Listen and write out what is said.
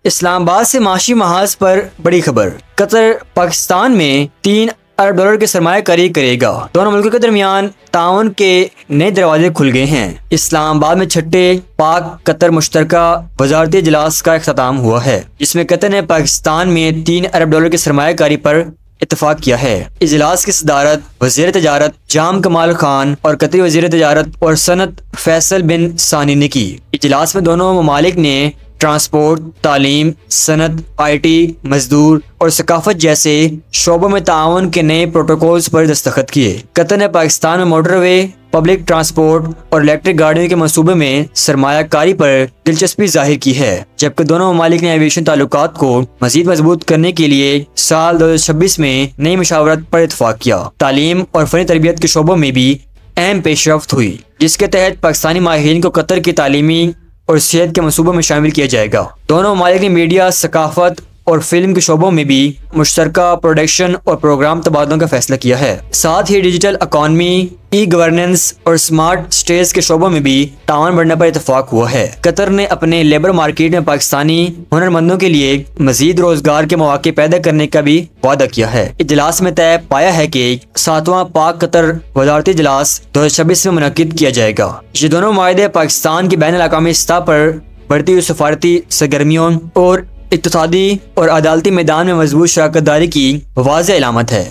इस्लामाबाद से माशी महाज पर बड़ी खबर। कतर पाकिस्तान में $3 अरब की सरमायाकारी करेगा। दोनों मुल्कों के दरमियान ताउन के नए दरवाजे खुल गए हैं। इस्लामाबाद में छठे पाक कतर मुश्तरका वजारती इजलास का इख्तिताम हुआ है, जिसमें कतर ने पाकिस्तान में $3 अरब की सरमायाकारी पर इत्तफाक किया है। इजलास की सदारत वज़ीर तजारत जाम कमाल खान और कतरी वज़ीर तजारत और सनत फैसल बिन सानी ने की। इजलास में दोनों ममालिक ने ट्रांसपोर्ट, तालीम, सनत, IT, मजदूर और सकाफत जैसे शोबों में ताउन के नए प्रोटोकॉल्स पर दस्तखत किए। कतर ने पाकिस्तान में मोटरवे, पब्लिक ट्रांसपोर्ट और इलेक्ट्रिक गाड़ियों के मंसूबे में सरमायाकारी पर दिलचस्पी जाहिर की है, जबकि दोनों ममालिक ने एविएशन ताल्लुकात को मजीद मजबूत करने के लिए साल 2026 में नई मशावरत पर इत्तफाक किया। तालीम और फनी तरबियत के शोबों में भी अहम पेशरफ्त हुई, जिसके तहत पाकिस्तानी माहिरीन को कतर की तालीमी और सेहत के मंसूबों में शामिल किया जाएगा। दोनों ममालिक ने मीडिया, सकाफत और फिल्म के शोबों में भी मुश्तरका प्रोडक्शन और प्रोग्राम तबादलों का फैसला किया है। साथ ही डिजिटल इकॉनमी, गवर्नेंस और स्मार्ट स्टेज के शोबों में भी ताउन बढ़ने पर इत्तफाक हुआ है। कतर ने अपने लेबर मार्केट में पाकिस्तानी हुनरमंदों के लिए मजीद रोजगार के मौके पैदा करने का भी वादा किया है। इजलास में तय पाया है कि 7वां पाक कतर वजारती इजलास 2026 में मुनक्किद किया जाएगा। ये दोनों माहदे पाकिस्तान की बैन अल-अक़वामी सतह पर बढ़ती हुई सफारती सरगर्मियों और इक़्तिसादी और अदालती मैदान में मजबूत शराकत दारी की वाज़ेह अलामत है।